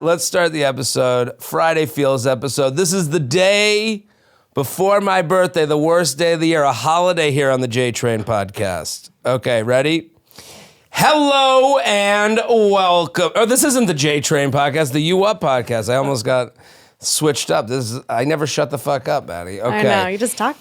Let's start the episode. Friday Feels episode. This is the day before my birthday, the worst day of the year, a holiday here on the J Train podcast. Okay, ready? Hello and welcome. Oh, this isn't the J Train podcast, the You Up podcast. I almost got switched up. I never shut the fuck up, Maddie. Okay. I know, you just talk.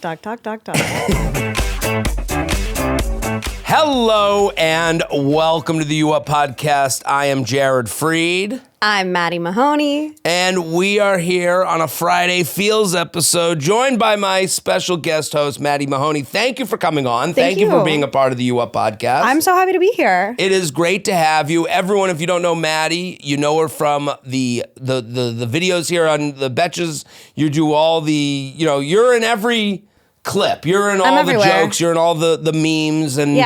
Hello and welcome to the You Up podcast. I am Jared Freed. I'm Maddie Mahoney. And we are here on a Friday Feels episode, joined by my special guest host, Maddie Mahoney. Thank you for coming on. Thank you for being a part of the You Up podcast. I'm so happy to be here. It is great to have you. Everyone, if you don't know Maddie, you know her from the videos here on the Betches. You do all the, you're in every clip. You're in all the jokes. You're in all the memes, and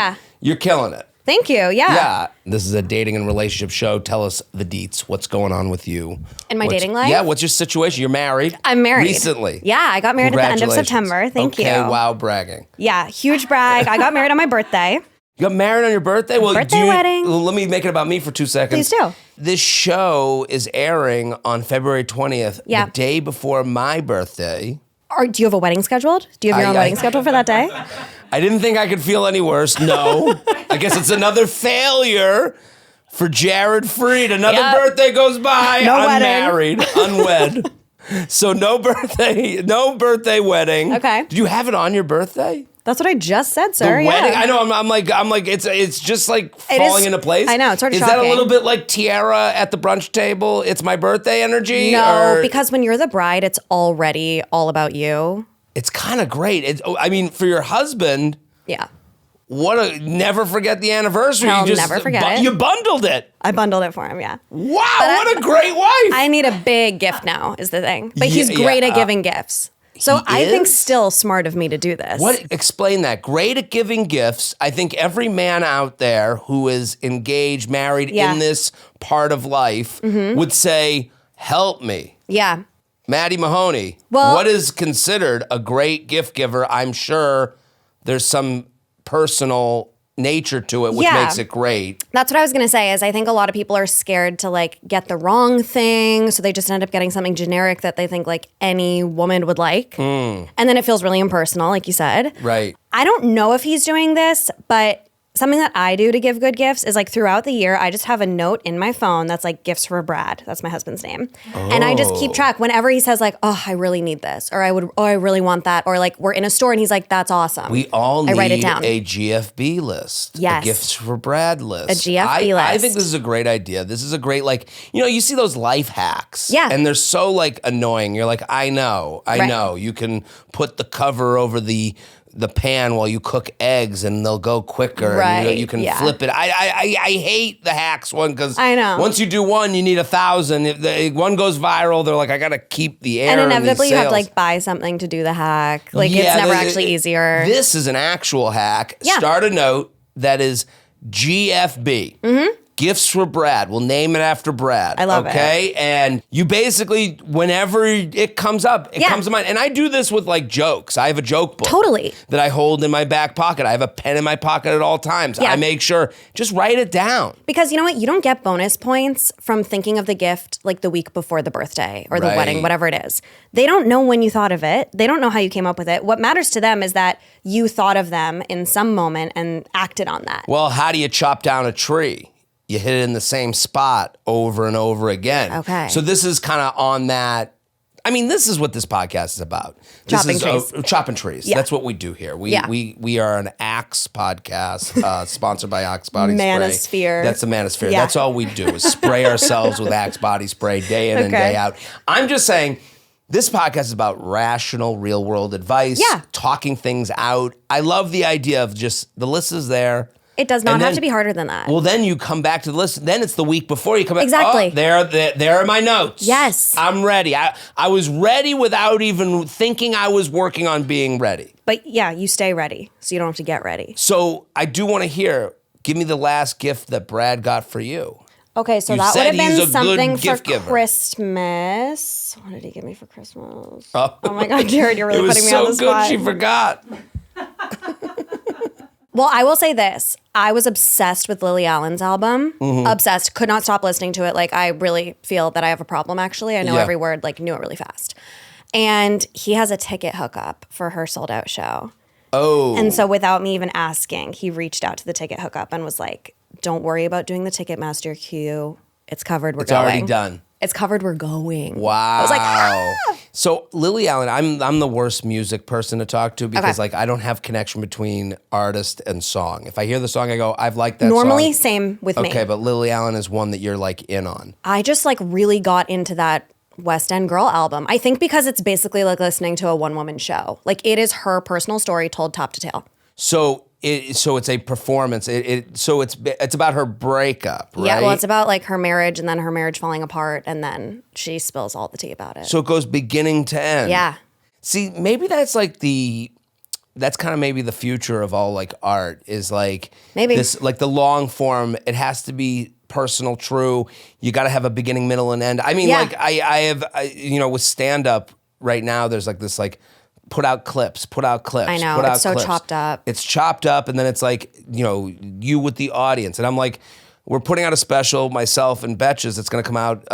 you're killing it. Thank you. Yeah. This is a dating and relationship show. Tell us the deets. What's going on with you? In my dating life? Yeah, what's your situation? You're married? I'm married. Recently? Yeah, I got married at the end of September. Thank you. Okay, wow, bragging. Yeah, huge brag. I got married on my birthday. You got married on your birthday? Well, wedding. Let me make it about me for 2 seconds. Please do. This show is airing on February 20th, the day before my birthday. Do you have a wedding scheduled? Do you have your own wedding scheduled for that day? I didn't think I could feel any worse. No. I guess it's another failure for Jared Freed. Another birthday goes by. No unmarried, unwed. So no birthday wedding. Okay. Did you have it on your birthday? That's what I just said, sir. The wedding? I know. I'm like, it's just like falling into place. I know. It's sort of shocking. Is that a little bit like Tiara at the brunch table? It's my birthday energy? No, because when you're the bride, it's already all about you. It's kind of great. For your husband. Yeah. Never forget the anniversary. I'll never forget it. You bundled it. I bundled it for him, yeah. Wow, what a great wife. I need a big gift now is the thing. But he's great at giving gifts. So I think still smart of me to do this. Explain that. Great at giving gifts. I think every man out there who is engaged, married in this part of life would say, help me. Yeah. Maddie Mahoney, what is considered a great gift giver? I'm sure there's some personal nature to it, which makes it great. That's what I was going to say is I think a lot of people are scared to get the wrong thing. So they just end up getting something generic that they think any woman would like. And then it feels really impersonal, like you said. Right. I don't know if he's doing this, but something that I do to give good gifts is throughout the year, I just have a note in my phone that's gifts for Brad. That's my husband's name. And I just keep track whenever he says I really need this, or I really want that, or we're in a store and he's like, that's awesome. We all need write it down. A GFB list. Yes. A gifts for Brad list. A GFB list. I think this is a great idea. This is a great, you see those life hacks. Yeah. And they're so annoying. You're like, I know. You can put the cover over the pan while you cook eggs and they'll go quicker. Right. And you can flip it. I hate the hacks one because I know. Once you do one, you need 1,000. If one goes viral, they're like, I got to keep the air. And inevitably you have to buy something to do the hack. It's never actually easier. This is an actual hack. Yeah. Start a note that is GFB. Mm-hmm. Gifts for Brad. We'll name it after Brad. I love it. Okay? And you basically, whenever it comes up, it comes to mind. And I do this with jokes. I have a joke book. Totally. That I hold in my back pocket. I have a pen in my pocket at all times. Yeah. I make sure, just write it down. Because you know what? You don't get bonus points from thinking of the gift the week before the birthday or the wedding, whatever it is. They don't know when you thought of it. They don't know how you came up with it. What matters to them is that you thought of them in some moment and acted on that. Well, how do you chop down a tree? You hit it in the same spot over and over again. Okay. So this is kind of on that. This is what this podcast is about. Chopping trees. Chopping trees. Yeah. That's what we do here. We are an Axe podcast, sponsored by Axe Body Spray. Manosphere. That's the Manosphere. Yeah. That's all we do is spray ourselves with Axe Body Spray day in and day out. I'm just saying, this podcast is about rational, real-world advice, talking things out. I love the idea of just the list is there. It does not have to be harder than that. Well, then you come back to the list. Then it's the week before you come back. Exactly. Oh, there are my notes. Yes. I'm ready. I was ready without even thinking I was working on being ready. But you stay ready, so you don't have to get ready. So I do want to hear, give me the last gift that Brad got for you. Okay, so that would have been something for Christmas. What did he give me for Christmas? Oh my God, Jared, you're really putting me on the spot. It was so good she forgot. Well, I will say this. I was obsessed with Lily Allen's album. Obsessed. Could not stop listening to it. Like, I really feel that I have a problem, actually. I know every word, like, knew it really fast. And he has a ticket hookup for her sold-out show. Oh. And so without me even asking, he reached out to the ticket hookup and was like, don't worry about doing the Ticketmaster queue. It's covered. We're going. It's already done. It's covered. We're going. Wow. I was like, ah! So Lily Allen, I'm the worst music person to talk to because like I don't have connection between artist and song. If I hear the song, I go, I've liked that Normally, song. same with me. Okay, but Lily Allen is one that you're like in on. I just like really got into that West End Girl album. I think because it's basically like listening to a one-woman show. Like it is her personal story told top to tail. So it's a performance. So it's about her breakup, right? Yeah, well, it's about like her marriage and then her marriage falling apart and then she spills all the tea about it. So it goes beginning to end. Yeah. See, maybe that's kind of maybe the future of all like art is like maybe this, like the long form. It has to be personal, true. You got to have a beginning, middle, and end. I mean, like I have, with stand up right now, there's like this like put out clips. I know, it's so chopped up. It's chopped up, and then it's like, you with the audience. And I'm like, we're putting out a special, myself and Betches. It's going to come out,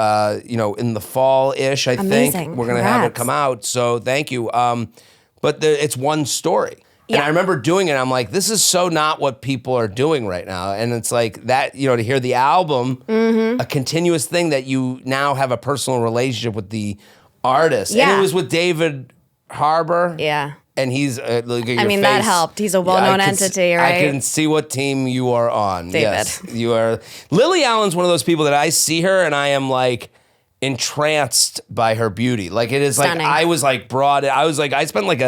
in the fall-ish, I think. We're going to have it come out, so thank you. But it's one story. And I remember doing it, I'm like, this is so not what people are doing right now. And it's like that, to hear the album, a continuous thing that you now have a personal relationship with the artist. Yeah. And it was with David Harbour. Yeah. And he's, look at your face. That helped. He's a well-known entity, right? I can see what team you are on. David. Yes, you are. Lily Allen's one of those people that I see her and I am like entranced by her beauty. Like it is stunning. Like, I spent like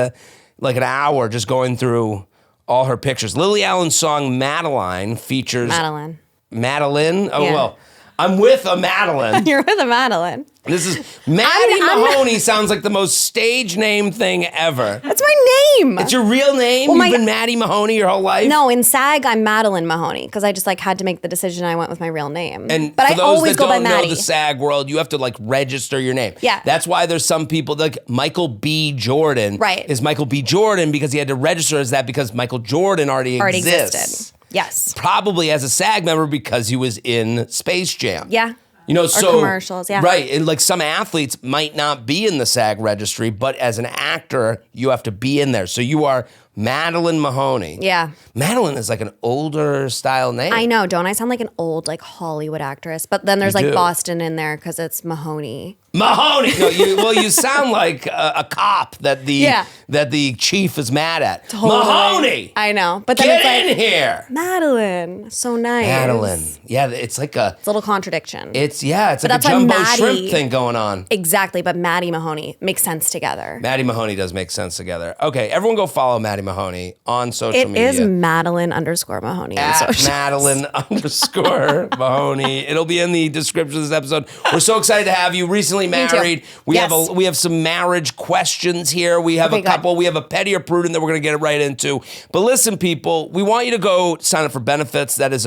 an hour just going through all her pictures. Lily Allen's song Madeline features... Madeline? Oh, well, I'm with a Madeline. You're with a Madeline. This is Maddie Mahoney. Sounds like the most stage name thing ever. That's my name. It's your real name? You've been Maddie Mahoney your whole life? No, in SAG, I'm Madeline Mahoney because I just like had to make the decision. I went with my real name. But I always go by Maddie. Know the SAG world, you have to like register your name. Yeah. That's why there's some people like Michael B. Jordan. Right. Is Michael B. Jordan because he had to register as that because Michael Jordan already exists. Yes. Probably as a SAG member because he was in Space Jam. Yeah. Or commercials, yeah. Right, and like some athletes might not be in the SAG registry, but as an actor, you have to be in there. So you are Madeline Mahoney. Yeah. Madeline is like an older style name. I know, don't I sound like an old like Hollywood actress? But then there's like Boston in there because it's Mahoney. Mahoney. No, you sound like a cop that the chief is mad at. Totally. Mahoney. I know, but then Get it's like in here. Madeline. So nice. Madeline. Yeah, it's like a little contradiction. It's like a jumbo shrimp thing going on. Exactly, but Maddie Mahoney makes sense together. Maddie Mahoney does make sense together. Okay, everyone go follow Maddie Mahoney on social media. It is Madeline_Mahoney on social. Madeline_Mahoney. It'll be in the description of this episode. We're so excited to have you. Recently married. We have some marriage questions here. We have a couple. Good. We have a petty or prudent that we're going to get right into. But listen, people, we want you to go sign up for benefits. That is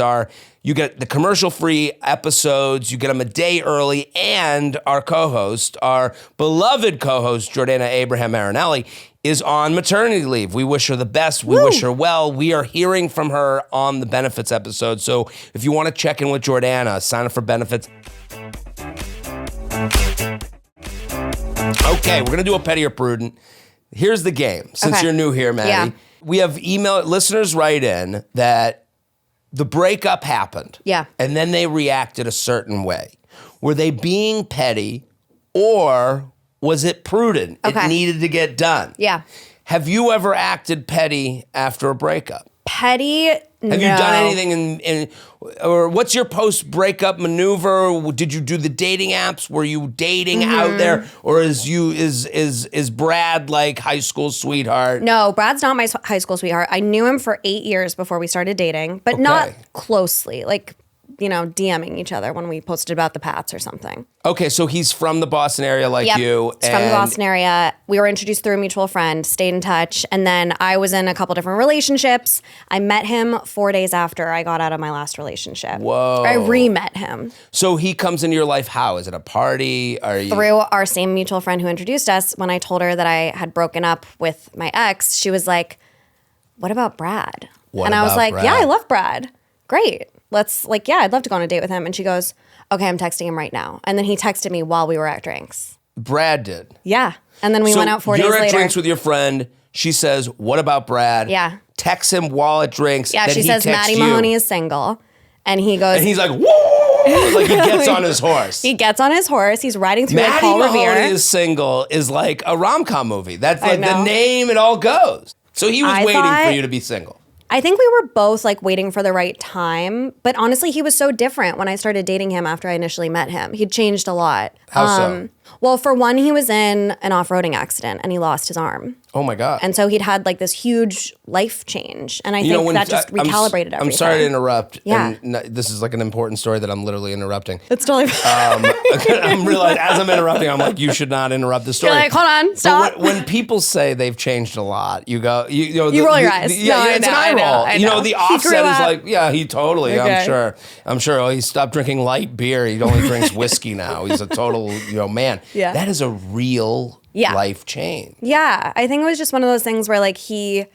you get the commercial-free episodes. You get them a day early. And our co-host, our beloved co-host, Jordana Abraham Marinelli, is on maternity leave. We wish her the best. We wish her well. We are hearing from her on the benefits episode. So if you want to check in with Jordana, sign up for benefits. Okay, we're going to do a petty or prudent. Here's the game. Since you're new here, Maddie, we have listeners write in that the breakup happened. Yeah. And then they reacted a certain way. Were they being petty or was it prudent? Okay. It needed to get done. Yeah. Have you ever acted petty after a breakup? Petty? No. Have you done anything or what's your post-breakup maneuver? Did you do the dating apps? Were you dating out there? Or is Brad like high school sweetheart? No, Brad's not my high school sweetheart. I knew him for 8 years before we started dating, but not closely. Like, DMing each other when we posted about the Pats or something. Okay, so he's from the Boston area like you. He's from the Boston area. We were introduced through a mutual friend, stayed in touch, and then I was in a couple different relationships. I met him 4 days after I got out of my last relationship. Whoa. I re-met him. So he comes into your life how? Is it a party? Through our same mutual friend who introduced us. When I told her that I had broken up with my ex, she was like, what about Brad? What and I was about like, Brad? yeah, I love Brad. Great. I'd love to go on a date with him. And she goes, okay, I'm texting him right now. And then he texted me while we were at drinks. Brad did. Yeah. And then we went out 4 days later. You're at drinks with your friend. She says, what about Brad? Yeah. Texts him while at drinks. Yeah, then she says Maddie Mahoney is single. And he goes... And he's like, whoa! Like he gets on his horse. He gets on his horse. He's riding through Maddie Paul Mahoney Revere. is single is like a rom-com movie. That's like the know. name it all goes. So he was I waiting thought- for you to be single. I think we were both like waiting for the right time. But honestly, he was so different when I started dating him after I initially met him. He'd changed a lot. How so? Well, for one, he was in an off-roading accident and he lost his arm. Oh my God. And so he'd had like this huge life change. And I think that just recalibrated everything. I'm sorry to interrupt. Yeah. And this is like an important story that I'm literally interrupting. It's totally I'm realizing as I'm interrupting, I'm like, you should not interrupt the story. You're like, hold on, stop. But when people say they've changed a lot, you go, you roll your eyes. Yeah, No, it's I know, an eye I know, roll. I You know, know. the He offset grew is up. like, yeah, he totally, Okay. I'm sure. Oh, he stopped drinking light beer. He only drinks whiskey now. He's a total, man. Yeah. That is a real life change. Yeah, I think it was just one of those things where like he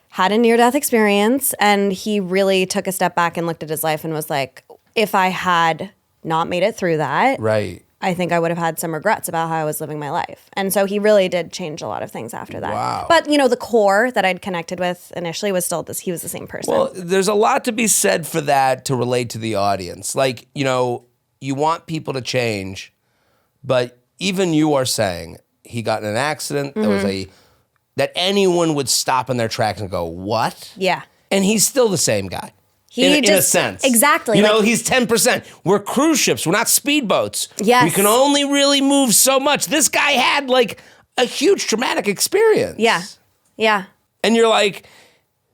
had a near-death experience and he really took a step back and looked at his life and was like, if I had not made it through that, Right. I think I would have had some regrets about how I was living my life. And so he really did change a lot of things after that. Wow. But, the core that I'd connected with initially was still he was the same person. Well, there's a lot to be said for that to relate to the audience. Like, you want people to change, but even you are saying he got in an accident. There was that anyone would stop in their tracks and go, what? Yeah. And he's still the same guy. In a sense. Exactly. He's 10%. We're cruise ships. We're not speedboats. Yes. We can only really move so much. This guy had like a huge traumatic experience. Yeah. Yeah. And you're like,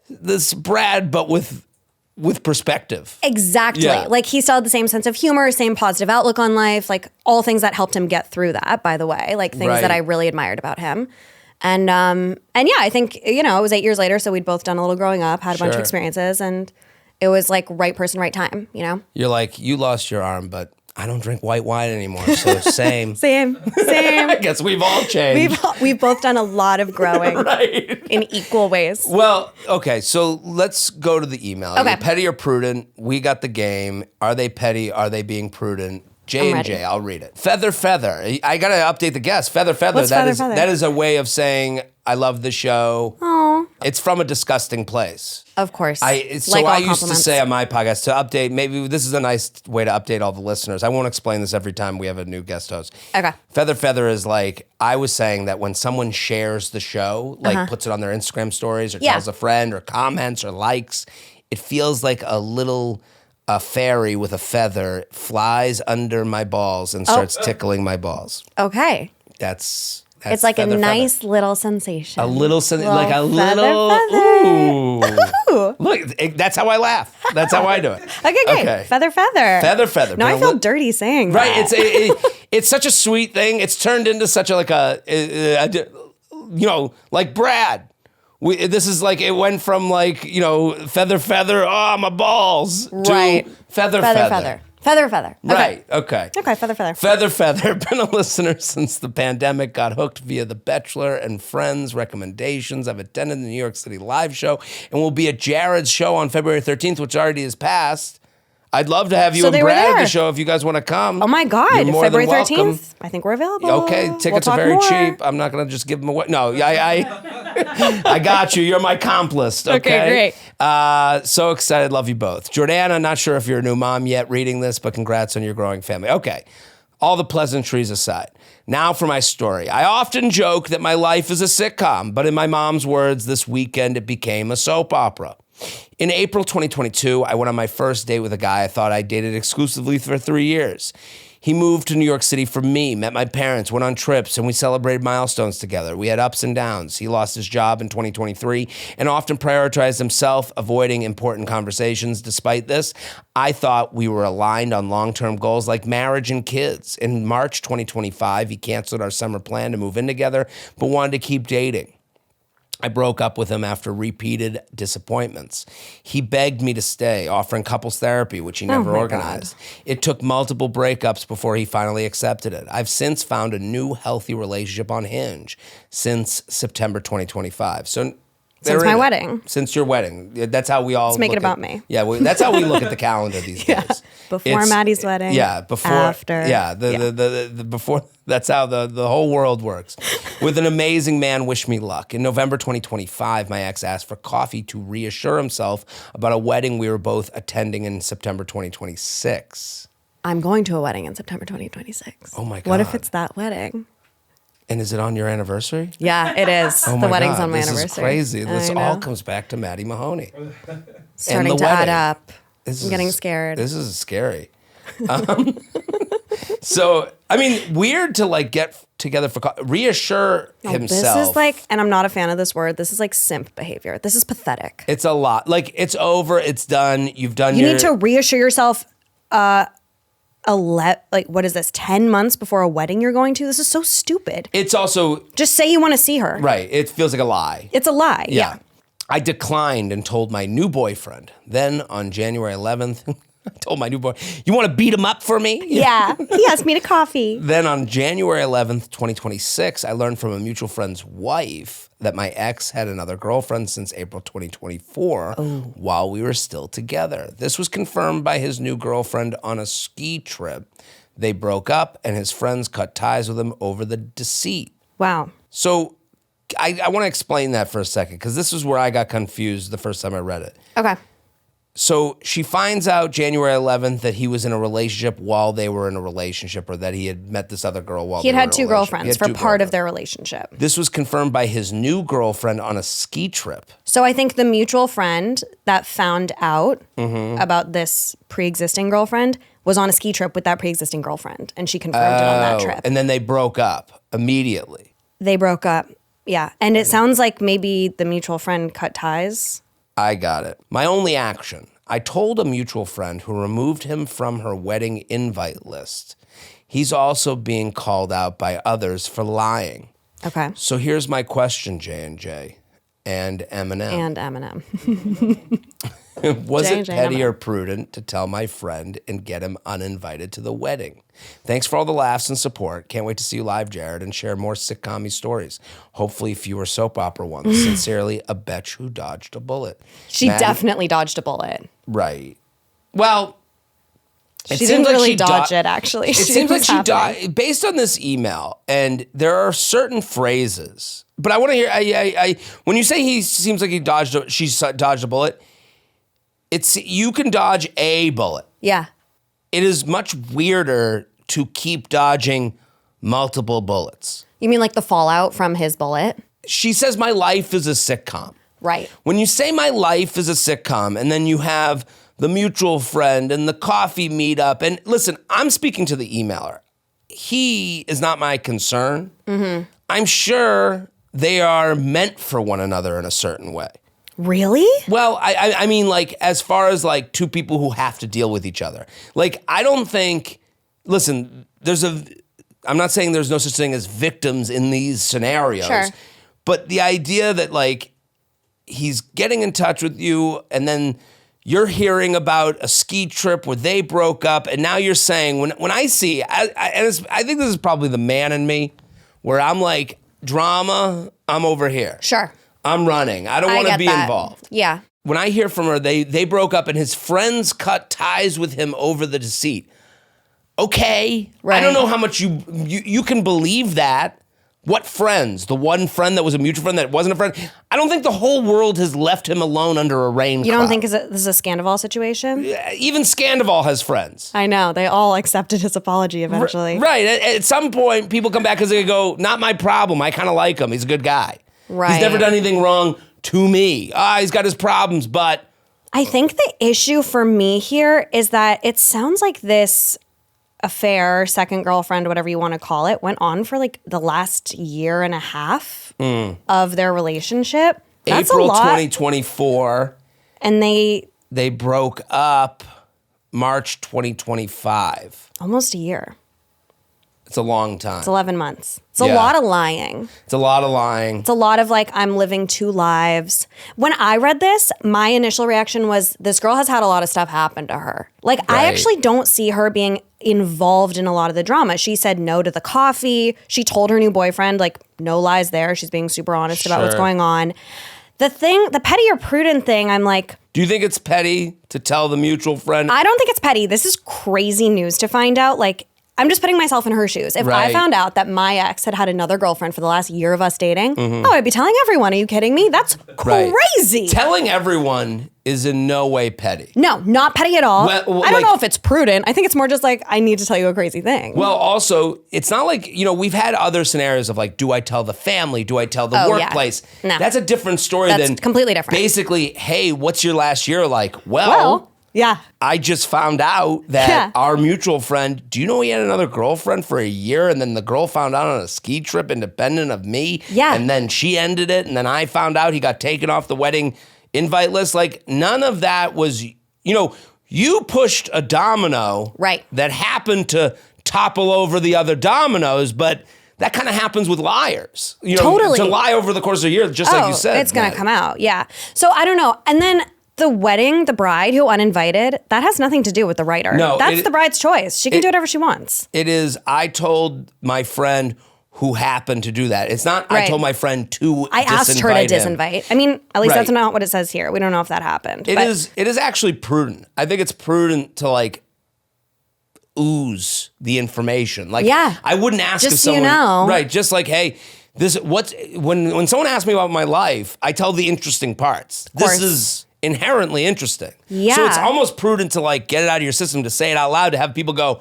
this Brad, but with perspective. Exactly. Yeah. Like he still had the same sense of humor, same positive outlook on life, like all things that helped him get through that, by the way, like things that I really admired about him. And yeah, I think, it was 8 years later. So we'd both done a little growing up, had a bunch of experiences, and it was like right person, right time, You're like, you lost your arm, but I don't drink white wine anymore. So same. Same. I guess we've all changed. We've both done a lot of growing in equal ways. Well, okay, so let's go to the email. Okay. Are you petty or prudent? We got the game. Are they petty? Are they being prudent? J&J, I'll read it. Feather. I got to update the guest. Feather. What's feather? That is a way of saying I love the show. Oh. It's from a disgusting place. Of course. I used to say on my podcast to update, maybe this is a nice way to update all the listeners. I won't explain this every time we have a new guest host. Okay. Feather is like, I was saying that when someone shares the show, like puts it on their Instagram stories or tells a friend or comments or likes, it feels like a fairy with a feather flies under my balls and starts tickling my balls. Okay. That's it's like feather, a nice little sensation. A little like a feather. little. Ooh. Look, that's how I laugh. That's how I do it. Okay, great. Okay. Feather. Now I feel dirty saying that. Right. It's such a sweet thing. It's turned into such a like Brad. This is like, it went from like, feather, oh, my balls, right. to feather. Okay. Right, okay. Okay, feather. Feather. Been a listener since the pandemic. Got hooked via The Bachelor and Friends recommendations. I've attended the New York City live show and will be at Jared's show on February 13th, which already has passed. I'd love to have you and Brad at the show if you guys want to come. Oh my God, February 13th. I think we're available. Okay, tickets are very cheap. I'm not going to just give them away. No, I got you. You're my accomplice. Okay, great. So excited. Love you both. Jordana, not sure if you're a new mom yet reading this, but congrats on your growing family. Okay, all the pleasantries aside. Now for my story. I often joke that my life is a sitcom, but in my mom's words, this weekend it became a soap opera. In April 2022, I went on my first date with a guy I thought I dated exclusively for 3 years. He moved to New York City for me, met my parents, went on trips, and we celebrated milestones together. We had ups and downs. He lost his job in 2023 and often prioritized himself, avoiding important conversations. Despite this, I thought we were aligned on long-term goals like marriage and kids. In March 2025, he canceled our summer plan to move in together, but wanted to keep dating. I broke up with him after repeated disappointments. He begged me to stay, offering couples therapy, which he never organized. It took multiple breakups before he finally accepted it. I've since found a new healthy relationship on Hinge since September 2025. So Since my wedding. Since your wedding. That's how we all Let's make it about me. Yeah, that's how we look at the calendar these days. Before Maddie's wedding. Yeah, before. After. Yeah, the before. That's how the whole world works. With an amazing man, wish me luck. In November 2025, my ex asked for coffee to reassure himself about a wedding we were both attending in September 2026. I'm going to a wedding in September 2026. Oh my God. What if it's that wedding? And is it on your anniversary? Yeah, it is. Oh the wedding's on my anniversary. This is crazy. This all comes back to Maddie Mahoney. Starting to add up. I'm getting scared. This is scary. So, I mean, weird to like get together for reassure himself. This is like, and I'm not a fan of this word, this is like simp behavior. This is pathetic. It's a lot. Like, it's over. It's done. You've done You need to reassure yourself like, what is this, 10 months before a wedding you're going to? This is so stupid. It's also... Just say you want to see her. Right. It feels like a lie. It's a lie. Yeah. I declined and told my new boyfriend. Then on January 11th, I told my new boy, you want to beat him up for me? Yeah. He asked me to coffee. Then on January 11th, 2026, I learned from a mutual friend's wife that my ex had another girlfriend since April 2024 while we were still together. This was confirmed by his new girlfriend on a ski trip. They broke up and his friends cut ties with him over the deceit. Wow. So I want to explain that for a second because this is where I got confused the first time I read it. Okay. So she finds out January 11th that he was in a relationship while they were in a relationship, or that he had met this other girl while he they were in had a two relationship. girlfriends for part of their relationship. This was confirmed by his new girlfriend on a ski trip. So I think the mutual friend that found out about this pre-existing girlfriend was on a ski trip with that pre-existing girlfriend, and she confirmed it on that trip. And then they broke up immediately. They broke up, yeah. And it sounds like maybe the mutual friend cut ties. I got it. My only action. I told a mutual friend who removed him from her wedding invite list. He's also being called out by others for lying. Okay. So here's my question, J&J and Eminem. And Eminem. Was it J&J petty Eminem. or prudent to tell my friend and get him uninvited to the wedding? Thanks for all the laughs and support. Can't wait to see you live, Jared, and share more sitcom stories. Hopefully fewer soap opera ones. Sincerely, a betch who dodged a bullet. She Maddie- definitely dodged a bullet. Right. Well, it She seems didn't like really she dodge it, actually. It seems like she dodged, based on this email, and there are certain phrases, but I want to hear, I when you say he seems like she dodged a bullet, you can dodge a bullet. Yeah. It is much weirder to keep dodging multiple bullets. You mean like the fallout from his bullet? She says, my life is a sitcom. Right. When you say my life is a sitcom, and then you have the mutual friend and the coffee meetup, and listen, I'm speaking to the emailer. He is not my concern. Mm-hmm. I'm sure they are meant for one another in a certain way. Really? Well, I mean, like, as far as like two people who have to deal with each other. Like, I don't think, listen, I'm not saying there's no such thing as victims in these scenarios. Sure. But the idea that like he's getting in touch with you and then you're hearing about a ski trip where they broke up, and now you're saying, when I see, I think this is probably the man in me, where I'm like, drama, I'm over here. Sure. I'm running. I don't want to be involved. Yeah. When I hear from her, they broke up and his friends cut ties with him over the deceit. Okay. Right. I don't know how much you can believe that. What friends? The one friend that was a mutual friend that wasn't a friend? I don't think the whole world has left him alone under a rain cloud. You don't think this is a Scandival situation? Even Scandival has friends. I know. They all accepted his apology eventually. Right. At some point, people come back because they go, not my problem. I kind of like him. He's a good guy. Right. He's never done anything wrong to me. He's got his problems, but... I think the issue for me here is that it sounds like this affair, second girlfriend, whatever you want to call it, went on for like the last year and a half of their relationship. That's April a lot. 2024. And they broke up March 2025. almost a year. It's a long time. It's 11 months. It's a lot of lying. It's a lot of lying. It's a lot of like, I'm living two lives. When I read this, my initial reaction was, this girl has had a lot of stuff happen to her. Like, I actually don't see her being involved in a lot of the drama. She said no to the coffee. She told her new boyfriend, like, no lies there. She's being super honest about what's going on. The petty or prudent thing, I'm like, Do you think it's petty to tell the mutual friend? I don't think it's petty. This is crazy news to find out. Like, I'm just putting myself in her shoes. If I found out that my ex had another girlfriend for the last year of us dating, I'd be telling everyone. Are you kidding me? That's crazy. Telling everyone is in no way petty. No, not petty at all. Well, I don't know if it's prudent. I think it's more just like, I need to tell you a crazy thing. Well, also, it's not like, we've had other scenarios of like, do I tell the family? Do I tell the workplace? Yeah. No. That's a different story That's completely different. Basically, hey, what's your last year like? Well, yeah. I just found out that our mutual friend, do you know he had another girlfriend for a year, and then the girl found out on a ski trip independent of me? Yeah. And then she ended it, and then I found out he got taken off the wedding invite list. Like, none of that was, you pushed a domino that happened to topple over the other dominoes, but that kind of happens with liars. Totally. To lie over the course of a year, just like you said. It's going to come out. Yeah. So I don't know. And then the wedding, the bride who uninvited, that has nothing to do with the writer. No, that's the bride's choice. She can do whatever she wants. It is. I told my friend who happened to do that. It's not I told my friend to I asked her to disinvite. I mean, at least that's not what it says here. We don't know if that happened. It is actually prudent. I think it's prudent to like ooze the information. Like, I wouldn't ask just if someone right, just like, hey, when someone asks me about my life, I tell the interesting parts. This is inherently interesting. Yeah. So it's almost prudent to like get it out of your system, to say it out loud, to have people go,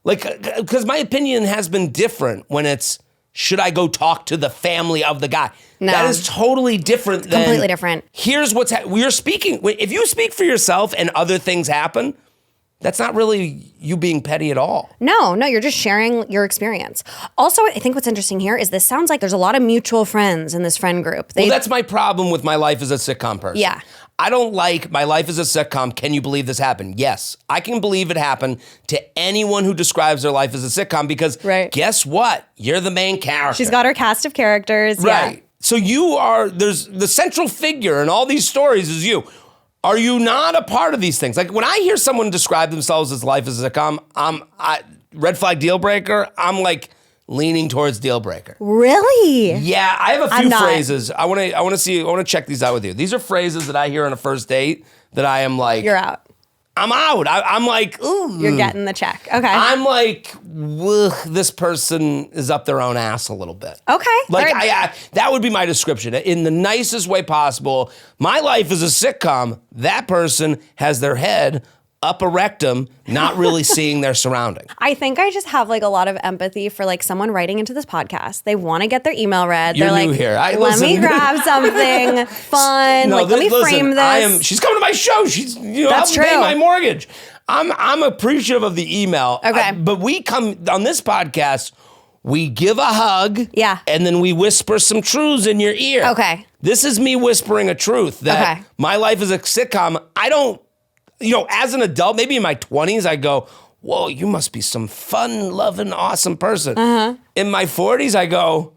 like, because my opinion has been different when it's, should I go talk to the family of the guy? No. That is totally different than. Completely different. Here's what's we're speaking. If you speak for yourself and other things happen, that's not really you being petty at all. No, you're just sharing your experience. Also, I think what's interesting here is this sounds like there's a lot of mutual friends in this friend group. Well, that's my problem with my life as a sitcom person. Yeah. I don't like my life as a sitcom. Can you believe this happened? Yes, I can believe it happened to anyone who describes their life as a sitcom, because guess what? You're the main character. She's got her cast of characters. Right. Yeah. So there's the central figure in all these stories is you. Are you not a part of these things? Like, when I hear someone describe themselves as life as a sitcom, red flag deal breaker, I'm like leaning towards deal breaker. Really? Yeah, I have a few phrases. I want to check these out with you. These are phrases that I hear on a first date that I am like, you're out. I'm out. I'm like, ooh. You're getting the check. Okay. I'm like, this person is up their own ass a little bit. Okay. Like, that would be my description. In the nicest way possible, my life is a sitcom. That person has their head up a rectum, not really seeing their surrounding. I think I just have like a lot of empathy for like someone writing into this podcast. They want to get their email read. You're They're new like, here. Let me grab something fun. Let me frame this. She's coming to my show. She's That's helping pay true. my mortgage. I'm appreciative of the email. Okay. But we come on this podcast, we give a hug. Yeah. And then we whisper some truths in your ear. Okay. This is me whispering a truth that my life is a sitcom. I don't, as an adult, maybe in my 20s, I go, whoa, you must be some fun, loving, awesome person. In my 40s, I go,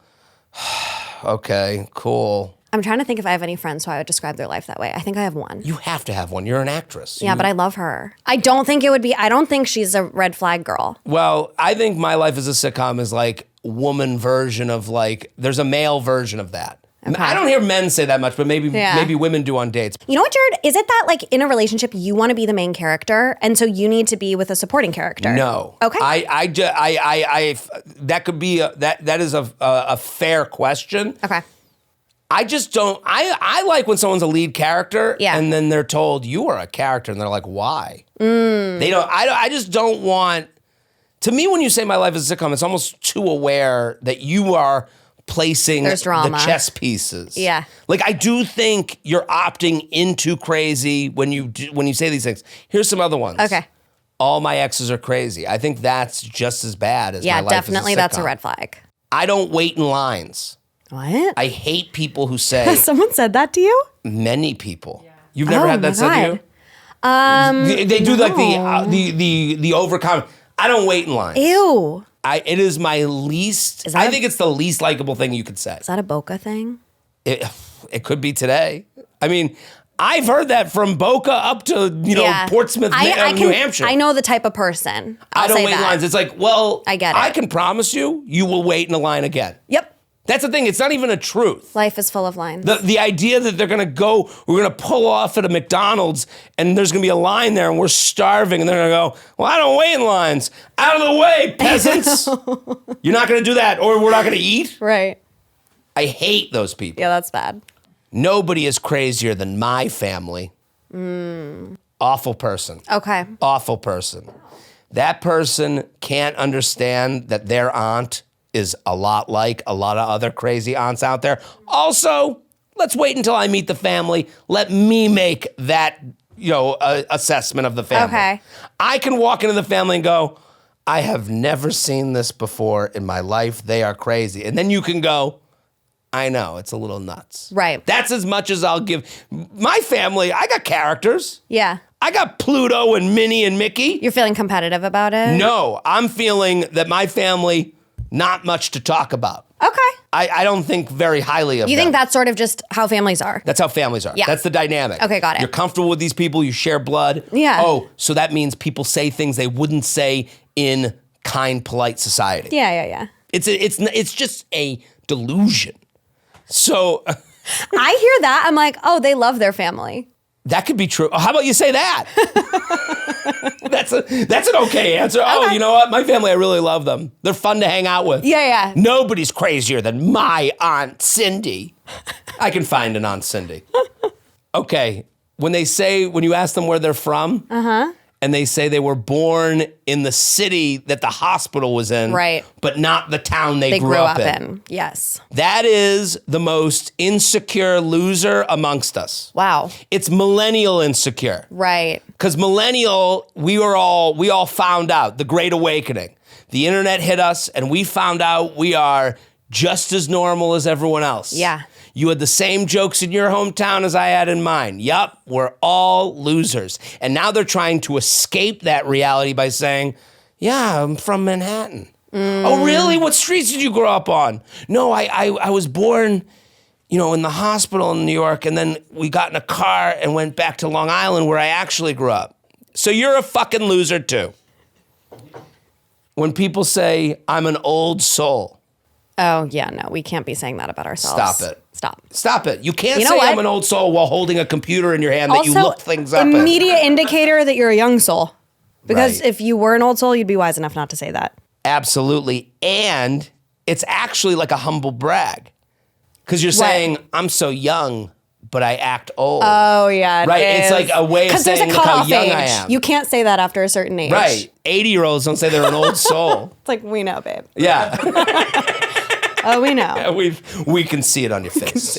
okay, cool. I'm trying to think if I have any friends who I would describe their life that way. I think I have one. You have to have one. You're an actress. Yeah, but I love her. I don't think she's a red flag girl. Well, I think my life as a sitcom is like woman version of like, there's a male version of that. Okay. I don't hear men say that much, but maybe women do on dates. You know what, Jared? Is it that like in a relationship you want to be the main character, and so you need to be with a supporting character? No. Okay. That could be that is a fair question. Okay. I just don't. I like when someone's a lead character, and then they're told you are a character, and they're like, why? They don't. I just don't want. To me, when you say my life is a sitcom, it's almost too aware that you are placing the chess pieces. Yeah. Like, I do think you're opting into crazy when you say these things. Here's some other ones. Okay. All my exes are crazy. I think that's just as bad as my life definitely as a sitcom. That's a red flag. I don't wait in lines. What? I hate people who say. Someone said that to you? Many people. Yeah. You've never had that said to you? They do like the overcome. I don't wait in lines. Ew. It is my least. I think it's the least likable thing you could say. Is that a Boca thing? It could be today. I mean, I've heard that from Boca up to Portsmouth, New Hampshire. I know the type of person. I don't wait in lines. It's like, well, I get it. I can promise you will wait in a line again. Yep. That's the thing. It's not even a truth. Life is full of lines. The idea that we're going to pull off at a McDonald's and there's going to be a line there and we're starving and they're going to go, well, I don't wait in lines. Out of the way, peasants. You're not going to do that or we're not going to eat. Right. I hate those people. Yeah, that's bad. Nobody is crazier than my family. Awful person. Okay. Awful person. That person can't understand that their aunt is a lot like a lot of other crazy aunts out there. Also, let's wait until I meet the family. Let me make that, assessment of the family. Okay. I can walk into the family and go, I have never seen this before in my life. They are crazy. And then you can go, I know, it's a little nuts. Right. That's as much as I'll give. My family, I got characters. Yeah. I got Pluto and Minnie and Mickey. You're feeling competitive about it? No, I'm feeling that my family, not much to talk about. Okay. I don't think very highly of them. You think that's sort of just how families are? That's how families are. Yeah. That's the dynamic. Okay, got it. You're comfortable with these people. You share blood. Yeah. Oh, so that means people say things they wouldn't say in kind, polite society. Yeah. It's just a delusion. So I hear that. I'm like, oh, they love their family. that could be true. Oh, how about you say that? That's an okay answer. Okay. Oh, you know what? My family, I really love them. They're fun to hang out with. Yeah. Nobody's crazier than my Aunt Cindy. I can find an Aunt Cindy. Okay. When you ask them where they're from, and they say they were born in the city that the hospital was in, right, but not the town they grew up in. Yes. That is the most insecure loser amongst us. Wow. It's millennial insecure. Right. Because millennial, we all found out, the Great Awakening. The internet hit us and we found out we are just as normal as everyone else. Yeah. You had the same jokes in your hometown as I had in mine. Yup, we're all losers. And now they're trying to escape that reality by saying, yeah, I'm from Manhattan. Oh, really? What streets did you grow up on? No, I was born, in the hospital in New York, and then we got in a car and went back to Long Island where I actually grew up. So you're a fucking loser too. When people say, I'm an old soul. Oh, yeah, no, we can't be saying that about ourselves. Stop it. Stop. You can't say I'm an old soul while holding a computer in your hand that you look things up in. Immediate indicator that you're a young soul. Because Right. if you were an old soul, you'd be wise enough not to say that. Absolutely. And it's actually like a humble brag. Because you're saying, I'm so young, but I act old. Oh, yeah. Right? It's like a way of saying, look how young I am. You can't say that after a certain age. Right. 80-year-olds don't say they're an old soul. It's like, we know, babe. Yeah. Oh, we know. We can see it on your face.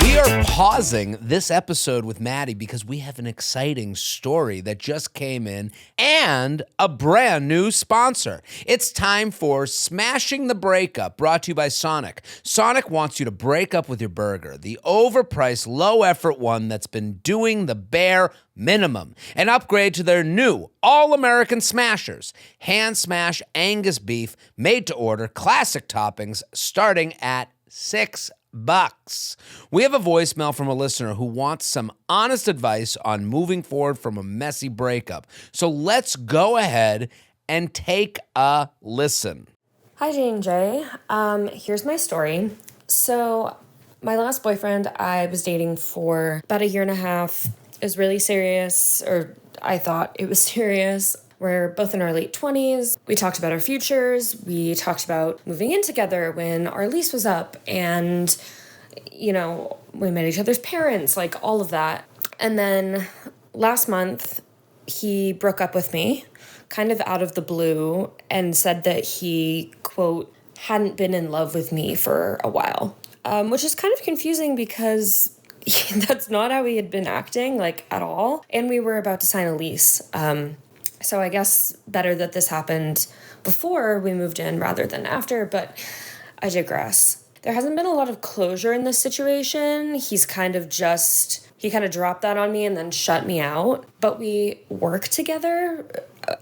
We are pausing this episode with Maddie because we have an exciting story that just came in and a brand new sponsor. It's time for Smashing the Breakup, brought to you by Sonic. Sonic wants you to break up with your burger, the overpriced, low-effort one that's been doing the bare minimum, and upgrade to their new all-American smashers. Hand smash Angus beef, made to order, classic toppings, starting at $6. We have a voicemail from a listener who wants some honest advice on moving forward from a messy breakup. So let's go ahead and take a listen. Hi, J&J. Here's my story. So my last boyfriend I was dating for about a year and a half. It was really serious, or I thought it was serious. We're both in our late 20s. We talked about our futures. We talked about moving in together when our lease was up. And, we met each other's parents, like all of that. And then last month, he broke up with me, kind of out of the blue, and said that he, quote, hadn't been in love with me for a while. Which is kind of confusing because that's not how he had been acting, like, at all. And we were about to sign a lease. So I guess better that this happened before we moved in rather than after, but I digress. There hasn't been a lot of closure in this situation. He kind of dropped that on me and then shut me out. But we work together,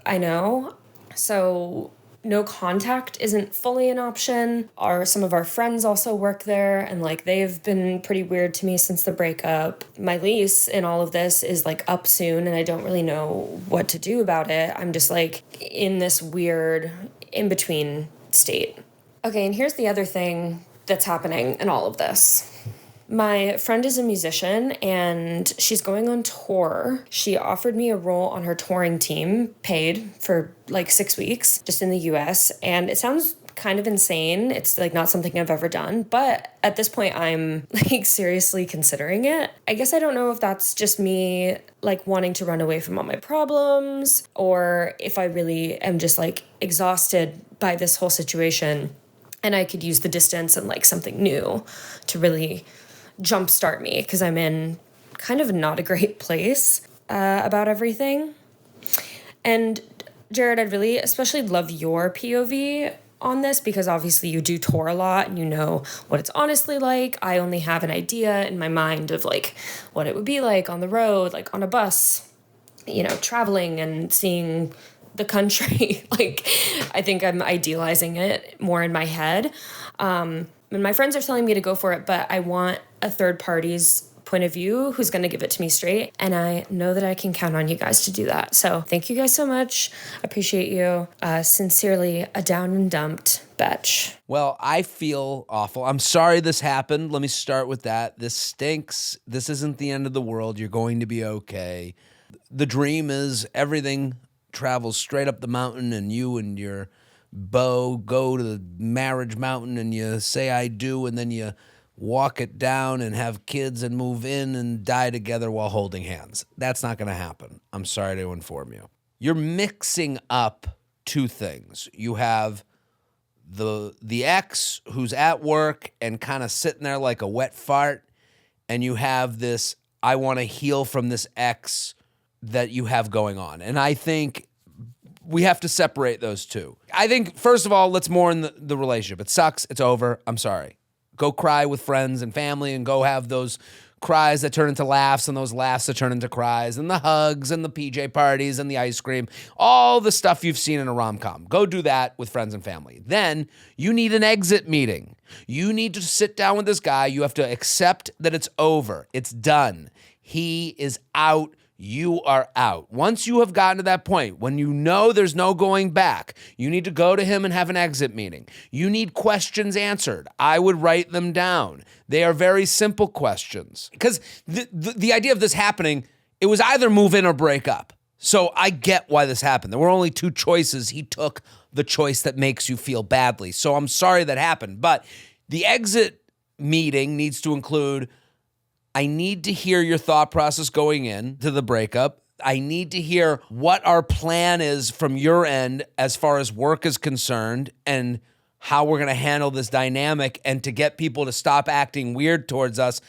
I know. So no contact isn't fully an option. Some of our friends also work there, and they've been pretty weird to me since the breakup. My lease in all of this is up soon, and I don't really know what to do about it. I'm just in this weird in between state. Okay, and here's the other thing that's happening in all of this. My friend is a musician and she's going on tour. She offered me a role on her touring team, paid for like 6 weeks, just in the US. And it sounds kind of insane. It's like not something I've ever done, but at this point I'm like seriously considering it. I guess I don't know if that's just me like wanting to run away from all my problems, or if I really am just like exhausted by this whole situation and I could use the distance and like something new to really jumpstart me, because I'm in kind of not a great place about everything. And Jared, I'd really especially love your POV on this, because obviously you do tour a lot and you know what it's honestly like. I only have an idea in my mind of like what it would be like on the road, like on a bus, you know, traveling and seeing the country. Like, I think I'm idealizing it more in my head. And my friends are telling me to go for it, but I want a third party's point of view who's going to give it to me straight. And I know that I can count on you guys to do that. So thank you guys so much. Appreciate you. Sincerely, a down and dumped bitch. Well, I feel awful. I'm sorry this happened. Let me start with that. This stinks. This isn't the end of the world. You're going to be okay. The dream is everything travels straight up the mountain and you and your beau go to the marriage mountain and you say I do, and then you walk it down and have kids and move in and die together while holding hands. That's not going to happen. I'm sorry to inform you. You're mixing up two things. You have the ex who's at work and kind of sitting there like a wet fart, and you have this I want to heal from this ex that you have going on. And I think we have to separate those two. I think, first of all, let's mourn the relationship. It sucks. It's over. I'm sorry. Go cry with friends and family and go have those cries that turn into laughs and those laughs that turn into cries and the hugs and the PJ parties and the ice cream, all the stuff you've seen in a rom-com. Go do that with friends and family. Then you need an exit meeting. You need to sit down with this guy. You have to accept that it's over. It's done. He is out. You are out. Once you have gotten to that point, when you know there's no going back, you need to go to him and have an exit meeting. You need questions answered. I would write them down. They are very simple questions. Because the idea of this happening, it was either move in or break up. So I get why this happened. There were only two choices. He took the choice that makes you feel badly. So I'm sorry that happened. But the exit meeting needs to include, I need to hear your thought process going in to the breakup. I need to hear what our plan is from your end as far as work is concerned and how we're going to handle this dynamic, and to get people to stop acting weird towards us.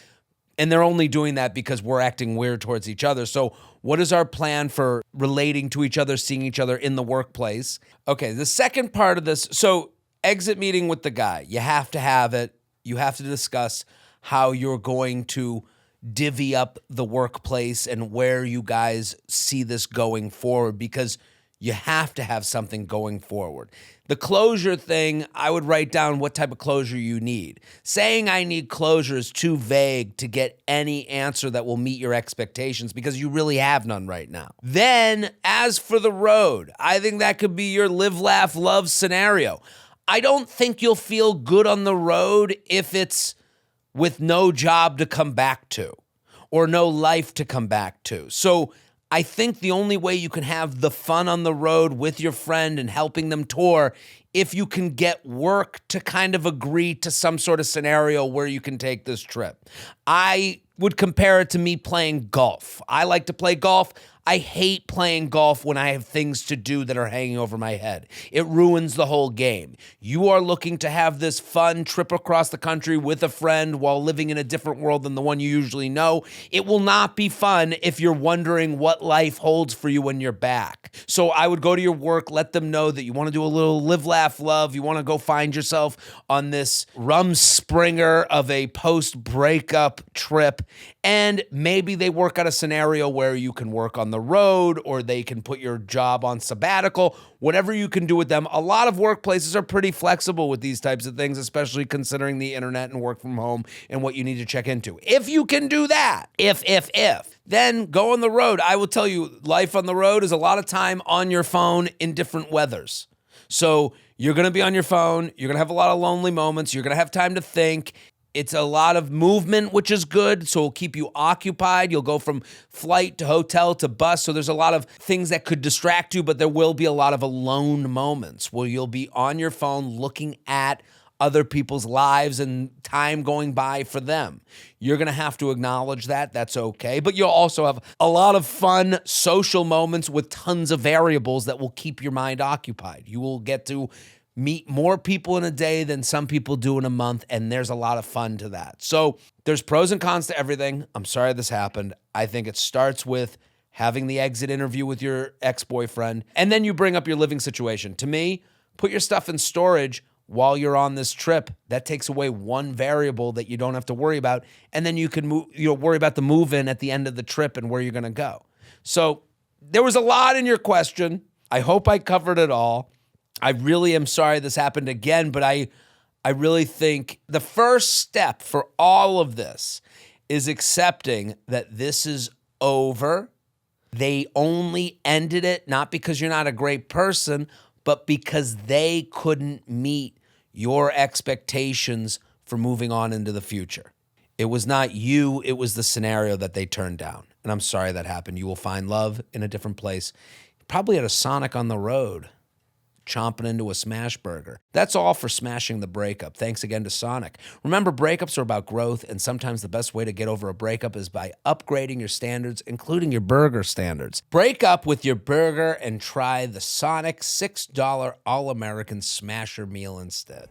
And they're only doing that because we're acting weird towards each other. So what is our plan for relating to each other, seeing each other in the workplace? Okay, the second part of this, so exit meeting with the guy. You have to have it. You have to discuss how you're going to divvy up the workplace and where you guys see this going forward, because you have to have something going forward. The closure thing, I would write down what type of closure you need. Saying I need closure is too vague to get any answer that will meet your expectations, because you really have none right now. Then, as for the road, I think that could be your live, laugh, love scenario. I don't think you'll feel good on the road if it's with no job to come back to or no life to come back to. So I think the only way you can have the fun on the road with your friend and helping them tour, if you can get work to kind of agree to some sort of scenario where you can take this trip. I would compare it to me playing golf. I like to play golf. I hate playing golf when I have things to do that are hanging over my head. It ruins the whole game. You are looking to have this fun trip across the country with a friend while living in a different world than the one you usually know. It will not be fun if you're wondering what life holds for you when you're back. So I would go to your work, let them know that you want to do a little live, laugh, love. You want to go find yourself on this Rumspringer of a post-breakup trip. And maybe they work out a scenario where you can work on the road, or they can put your job on sabbatical, whatever you can do with them. A lot of workplaces are pretty flexible with these types of things, especially considering the internet and work from home and what you need to check into. If you can do that, then go on the road. I will tell you, life on the road is a lot of time on your phone in different weathers. So you're going to be on your phone. You're going to have a lot of lonely moments. You're going to have time to think. It's a lot of movement, which is good. So it'll keep you occupied. You'll go from flight to hotel to bus. So there's a lot of things that could distract you, but there will be a lot of alone moments where you'll be on your phone looking at other people's lives and time going by for them. You're going to have to acknowledge that. That's okay. But you'll also have a lot of fun social moments with tons of variables that will keep your mind occupied. You will get to meet more people in a day than some people do in a month, and there's a lot of fun to that. So there's pros and cons to everything. I'm sorry this happened. I think it starts with having the exit interview with your ex-boyfriend, and then you bring up your living situation. To me, put your stuff in storage while you're on this trip. That takes away one variable that you don't have to worry about, and then you can worry about the move-in at the end of the trip and where you're going to go. So there was a lot in your question. I hope I covered it all. I really am sorry this happened again, but I really think the first step for all of this is accepting that this is over. They only ended it not because you're not a great person, but because they couldn't meet your expectations for moving on into the future. It was not you, it was the scenario that they turned down. And I'm sorry that happened. You will find love in a different place, probably at a Sonic on the road, chomping into a smash burger. That's all for smashing the breakup. Thanks again to Sonic. Remember, breakups are about growth, and sometimes the best way to get over a breakup is by upgrading your standards, including your burger standards. Break up with your burger and try the Sonic $6 All-American Smasher meal instead.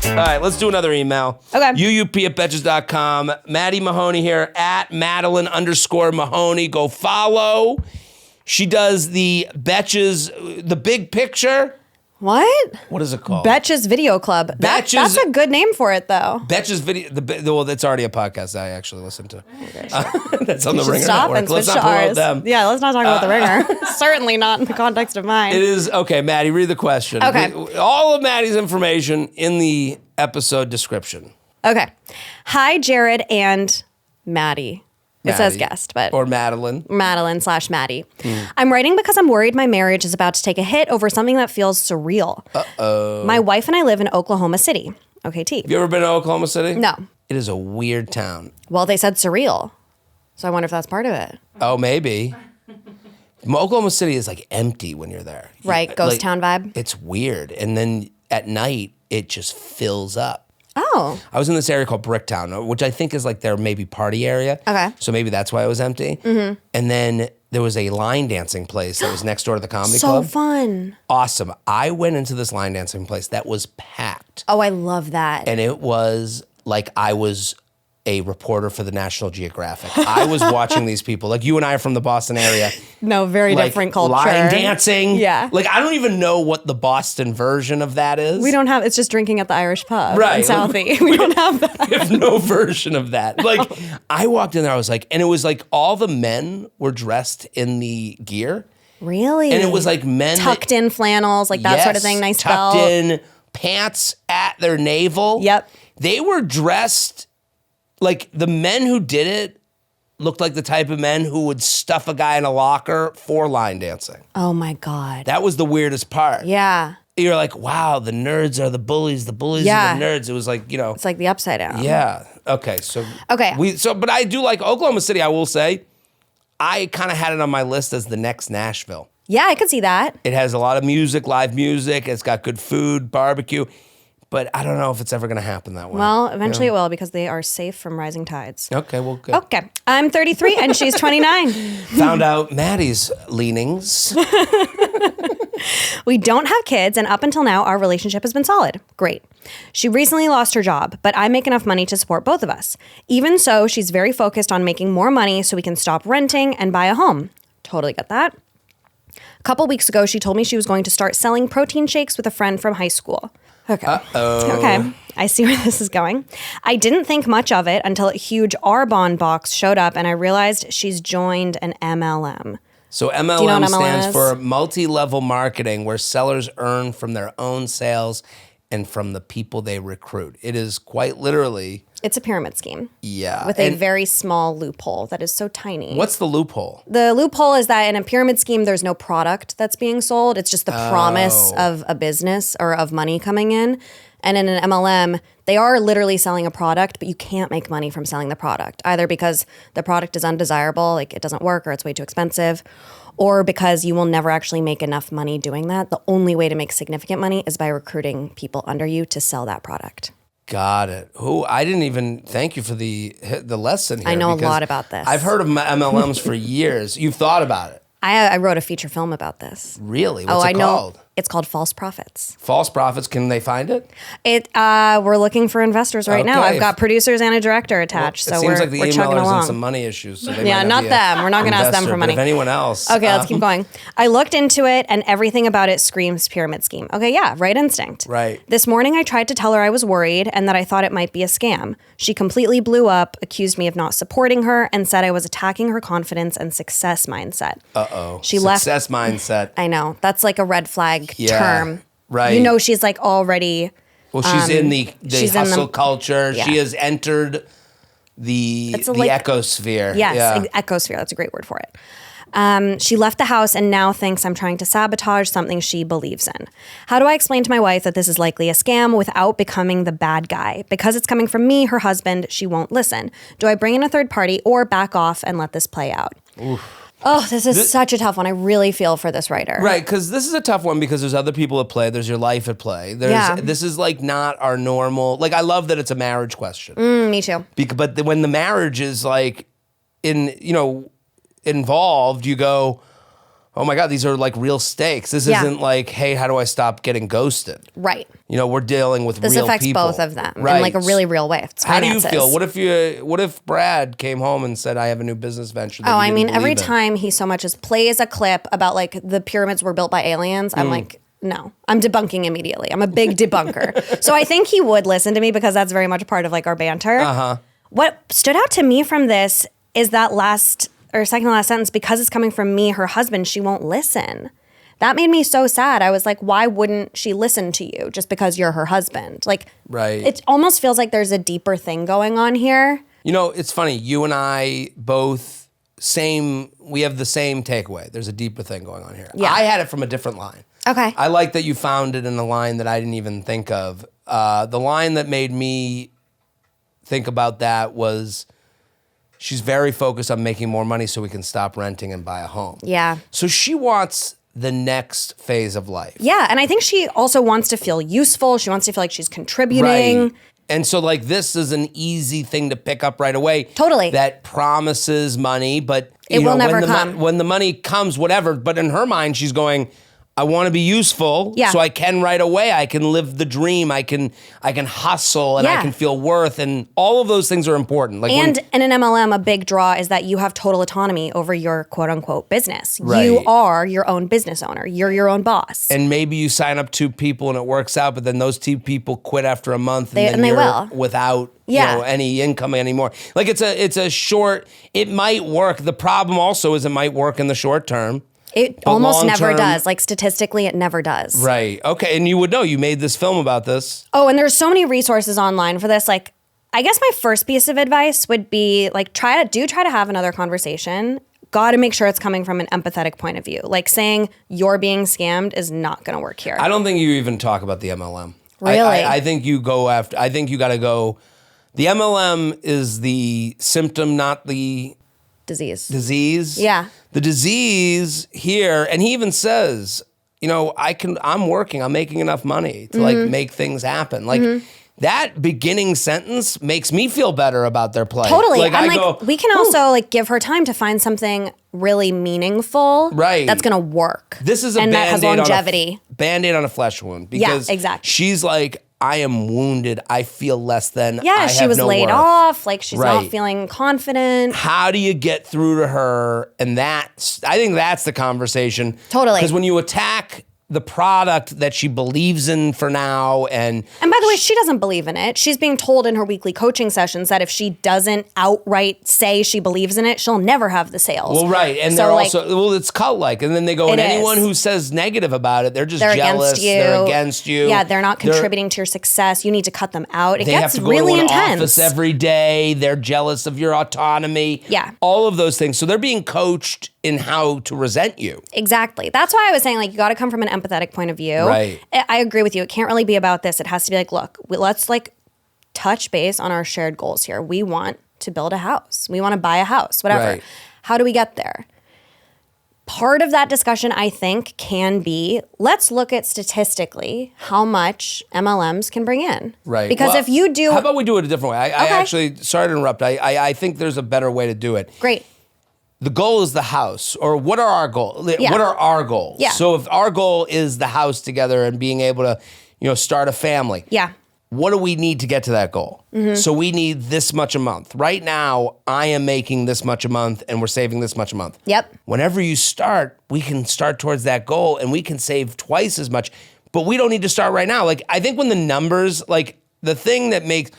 All right, let's do another email. Okay. UUP@betches.com. Maddie Mahoney here, at Madeline_Mahoney. Go follow. She does the Betches, the big picture. What? What is it called? Betches Video Club. That's a good name for it, though. Betches Video. Well, that's already a podcast I actually listen to. Okay, that's on the Ringer Stop Network. and switch Let's to not promote ours. them. Yeah, let's not talk about the Ringer. Certainly not in the context of mine. It is okay, Maddie. Read the question. Okay. All of Maddie's information in the episode description. Okay. Hi, Jared and Maddie. It says guest, but... Or Madeline. Madeline/Maddie. I'm writing because I'm worried my marriage is about to take a hit over something that feels surreal. Uh-oh. My wife and I live in Oklahoma City. Okay, T. Have you ever been to Oklahoma City? No. It is a weird town. Well, they said surreal. So I wonder if that's part of it. Oh, maybe. Oklahoma City is like empty when you're there. Right, ghost town vibe. It's weird. And then at night, it just fills up. Oh. I was in this area called Bricktown, which I think is like their maybe party area. Okay. So maybe that's why it was empty. Mm-hmm. And then there was a line dancing place that was next door to the comedy club. So fun. Awesome. I went into this line dancing place that was packed. Oh, I love that. And it was like I was a reporter for the National Geographic. I was watching these people. Like you and I are from the Boston area. No, very different culture. Line dancing. Yeah. Like I don't even know what the Boston version of that is. We don't have, it's just drinking at the Irish pub right. in Southie. We don't have that. We have no version of that. Like I walked in there, I was like, and it was like all the men were dressed in the gear. Really? And it was like men. Tucked in flannels, like that sort of thing. Nice tucked belt. in pants at their navel. Yep. They were dressed like the men who did it looked like the type of men who would stuff a guy in a locker for line dancing. Oh my God. That was the weirdest part. Yeah. You're like, wow, the nerds are the bullies are the nerds. It was like, It's like the upside down. Yeah. Okay. So Okay. But I do like Oklahoma City, I will say. I kind of had it on my list as the next Nashville. Yeah, I could see that. It has a lot of music, live music. It's got good food, barbecue. But I don't know if it's ever going to happen that way. Well, eventually it will because they are safe from rising tides. Okay, well, good. Okay. I'm 33 and she's 29. Found out Maddie's leanings. We don't have kids, and up until now, our relationship has been solid. Great. She recently lost her job, but I make enough money to support both of us. Even so, she's very focused on making more money so we can stop renting and buy a home. Totally get that. A couple weeks ago, she told me she was going to start selling protein shakes with a friend from high school. Okay. Uh-oh. Okay. I see where this is going. I didn't think much of it until a huge Arbonne box showed up and I realized she's joined an MLM. So MLM, MLM stands is? for multi-level marketing, where sellers earn from their own sales and from the people they recruit. It is quite literally. It's a pyramid scheme. Yeah. With a very small loophole that is so tiny. What's the loophole? The loophole is that in a pyramid scheme, there's no product that's being sold. It's just the promise of a business or of money coming in. And in an MLM, they are literally selling a product, but you can't make money from selling the product, either because the product is undesirable, like it doesn't work or it's way too expensive, or because you will never actually make enough money doing that. The only way to make significant money is by recruiting people under you to sell that product. Got it. I didn't even thank you for the lesson here. I know a lot about this. I've heard of MLMs for years. You've thought about it. I wrote a feature film about this. Really? What's it called? It's called False Profits. False Profits. Can they find it? We're looking for investors right now. I've got producers and a director attached, so we're chugging along. It seems like the emailers in some money issues. So they might not them. We're not going to ask them for money. But if anyone else. Okay, let's keep going. I looked into it, and everything about it screams pyramid scheme. Okay, yeah, right instinct. Right. This morning, I tried to tell her I was worried and that I thought it might be a scam. She completely blew up, accused me of not supporting her, and said I was attacking her confidence and success mindset. She left. Success mindset. I know. That's like a red flag term. Right. You know, she's like already. Well, she's in the hustle culture. Yeah. She has entered the ecosphere. Yes, ecosphere. That's a great word for it. She left the house and now thinks I'm trying to sabotage something she believes in. How do I explain to my wife that this is likely a scam without becoming the bad guy? Because it's coming from me, her husband, she won't listen. Do I bring in a third party or back off and let this play out? Oof. Oh, this is such a tough one. I really feel for this writer. Right, because this is a tough one because there's other people at play. There's your life at play. This is like not our normal. Like I love that it's a marriage question. Me too. But when the marriage is like involved, you go, oh my God, these are like real stakes. This isn't like, hey, how do I stop getting ghosted? Right. We're dealing with real people. This affects both of them in like a really real way. It's finances. How do you feel? What if Brad came home and said, I have a new business venture? Every time he so much as plays a clip about like the pyramids were built by aliens, I'm like, no, I'm debunking immediately. I'm a big debunker. So I think he would listen to me because that's very much part of like our banter. What stood out to me from this is that second to last sentence, because it's coming from me, her husband, she won't listen. That made me so sad. I was like, why wouldn't she listen to you just because you're her husband? Like, right. It almost feels like there's a deeper thing going on here. It's funny. You and I both we have the same takeaway. There's a deeper thing going on here. Yeah. I had it from a different line. Okay. I like that you found it in a line that I didn't even think of. The line that made me think about that was, she's very focused on making more money so we can stop renting and buy a home. Yeah. So she wants the next phase of life. Yeah, and I think she also wants to feel useful. She wants to feel like she's contributing. Right. And so like this is an easy thing to pick up right away. Totally. That promises money, but it will never come. When the money comes, whatever. But in her mind, she's going, I want to be useful, so I can right away. I can live the dream. I can hustle, and I can feel worth, and all of those things are important. Like in an MLM, a big draw is that you have total autonomy over your quote unquote business. Right. You are your own business owner. You're your own boss. And maybe you sign up 2 people and it works out, but then those 2 people quit after a month, and they will without any income anymore. Like it's a short. It might work. The problem also is it might work in the short term. It almost never does. Like statistically, it never does. Right. Okay. And you would know. You made this film about this. Oh, and there's so many resources online for this. Like, I guess my first piece of advice would be like try to have another conversation. Got to make sure it's coming from an empathetic point of view. Like saying you're being scammed is not going to work here. I don't think you even talk about the MLM. Really? I think you go after. I think you got to go. The MLM is the symptom, not the disease. Yeah. The disease here, and he even says, I'm working, I'm making enough money to like make things happen. Like that beginning sentence makes me feel better about their play. Totally. We can also like give her time to find something really meaningful. Right. That's going to work. This is a Band-Aid that has longevity. Band-Aid on a flesh wound. Because exactly. She's like, I am wounded. I feel less than. Yeah, she was laid off. Like she's Right. not feeling confident. How do you get through to her? And I think that's the conversation. Totally. Because when you attack the product that she believes in for now. And by the way, she doesn't believe in it. She's being told in her weekly coaching sessions that if she doesn't outright say she believes in it, she'll never have the sales. Well, right. And so they're also, it's cult-like. And then they go, and anyone who says negative about it, they're just jealous. They're against you. Yeah, they're not contributing to your success. You need to cut them out. It gets have to go really to an intense. office every day. They're jealous of your autonomy. Yeah. All of those things. So they're being coached in how to resent you. Exactly. That's why I was saying, like, you got to come from an empathetic point of view. Right. I agree with you. It can't really be about this. It has to be like, look, let's like touch base on our shared goals here. We want to build a house. We want to buy a house, whatever. Right. How do we get there? Part of that discussion, I think, can be, let's look at statistically how much MLMs can bring in. Right. Because Well, if you do... How about we do it a different way? I Okay. actually, sorry to interrupt. I think there's a better way to do it. Great. The goal is the house, or what are our goals? Yeah. What are our goals? Yeah. So if our goal is the house together and being able to, start a family. Yeah. What do we need to get to that goal? Mm-hmm. So we need this much a month. Right now, I am making this much a month and we're saving this much a month. Yep. Whenever you start, we can start towards that goal and we can save twice as much, but we don't need to start right now. Like, I think when the numbers, like the thing that makes,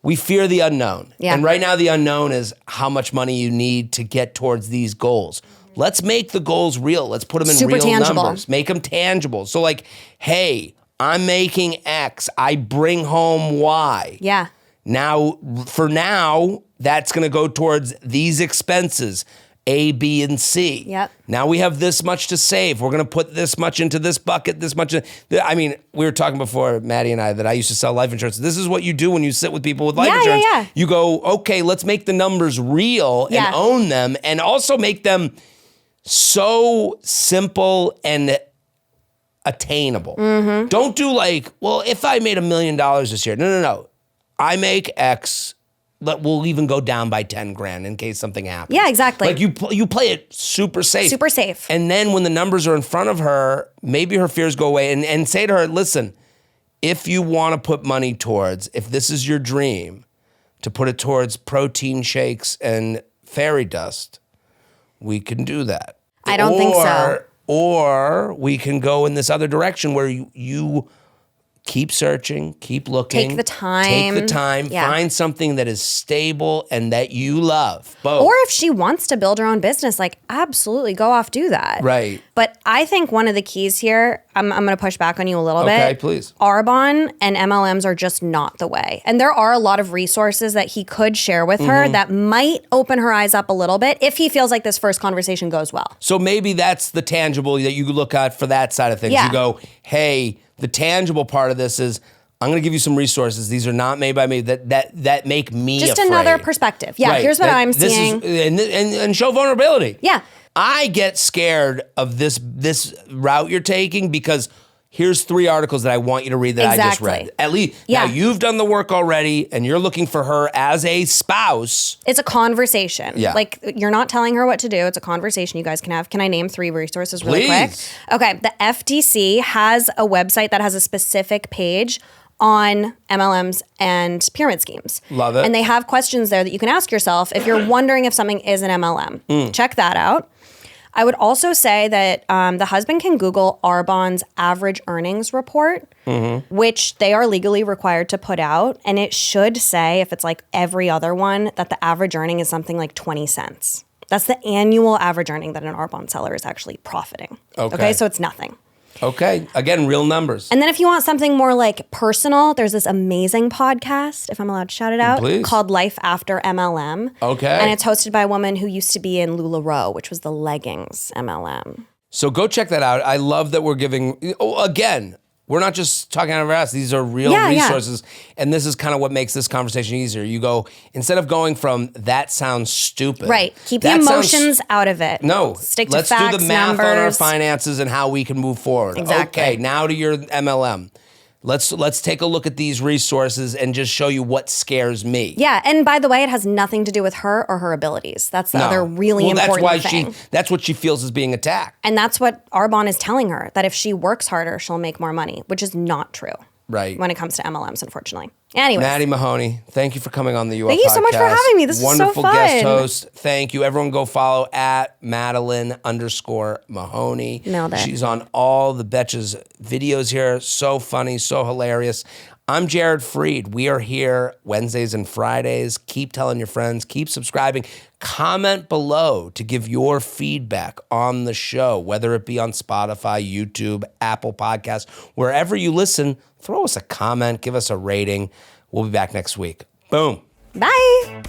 we fear the unknown. Yeah. And right now the unknown is how much money you need to get towards these goals. Let's make the goals real. Let's put them in Super real tangible. numbers. Make them tangible. So like, hey, I'm making X. I bring home Y. Yeah. Now, for now, that's going to go towards these expenses, A, B, and C. Yep. Now we have this much to save. We're going to put this much into this bucket, this much. I mean, we were talking before, Maddie and I, that I used to sell life insurance. This is what you do when you sit with people with life insurance. Yeah. You go, okay, let's make the numbers real Yeah. and own them, and also make them so simple and attainable. Mm-hmm. Don't do like, well, if I made $1 million this year. No. I make X. We'll even go down by 10 grand in case something happens. Yeah, exactly. Like you play it super safe. Super safe. And then when the numbers are in front of her, maybe her fears go away and say to her, listen, if you want to put money towards, if this is your dream, to put it towards protein shakes and fairy dust, we can do that. I don't think so. Or we can go in this other direction where you keep searching, keep looking. Take the time. Yeah. Find something that is stable and that you love. Both. Or if she wants to build her own business, like, absolutely go off, do that. Right. But I think one of the keys here, I'm going to push back on you a little bit. Okay, please. Arbonne and MLMs are just not the way. And there are a lot of resources that he could share with her Mm-hmm. that might open her eyes up a little bit if he feels like this first conversation goes well. So maybe that's the tangible that you look at for that side of things. Yeah. You go, hey, the tangible part of this is I'm going to give you some resources. These are not made by me that make me Just afraid. another perspective. Yeah, Right. here's what I'm This seeing. is, and show vulnerability. Yeah. I get scared of this route you're taking because here's 3 articles that I want you to read that I just read. Exactly. At least Yeah. now you've done the work already and you're looking for her as a spouse. It's a conversation. Yeah. Like, you're not telling her what to do. It's a conversation you guys can have. Can I name 3 resources really quick? Please. Okay. The FTC has a website that has a specific page on MLMs and pyramid schemes. Love it. And they have questions there that you can ask yourself if you're wondering if something is an MLM. Check that out. I would also say that the husband can Google Arbonne's average earnings report, which they are legally required to put out. And it should say, if it's like every other one, that the average earning is something like 20 cents. That's the annual average earning that an Arbonne seller is actually profiting. Okay. So it's nothing. Okay. Again, real numbers. And then if you want something more like personal, there's this amazing podcast, if I'm allowed to shout it out, Please. called Life After MLM. Okay. And it's hosted by a woman who used to be in LuLaRoe, which was the leggings MLM. So go check that out. I love that we're giving, again, we're not just talking out of our ass. These are real resources. And this is kind of what makes this conversation easier. You go, instead of going from, that sounds stupid. Right. Keep the that emotions sounds- out of it. No. Stick to Let's facts, do the math on our numbers. finances and how we can move forward. Exactly. Okay, now to your MLM. Let's take a look at these resources and just show you what scares me. Yeah, and by the way, it has nothing to do with her or her abilities. That's the other really important thing. That's what she feels is being attacked. And that's what Arbonne is telling her, that if she works harder, she'll make more money, which is not true. Right. when it comes to MLMs, unfortunately. Anyways. Maddie Mahoney, thank you for coming on the UF Thank you so much for podcast. having me. This is so Wonderful fun. guest host. Thank you. Everyone go follow at Madeline_Mahoney. Nailed it. She's on all the Betches videos here. So funny, so hilarious. I'm Jared Freed. We are here Wednesdays and Fridays. Keep telling your friends. Keep subscribing. Comment below to give your feedback on the show, whether it be on Spotify, YouTube, Apple Podcasts, wherever you listen. Throw us a comment. Give us a rating. We'll be back next week. Boom. Bye.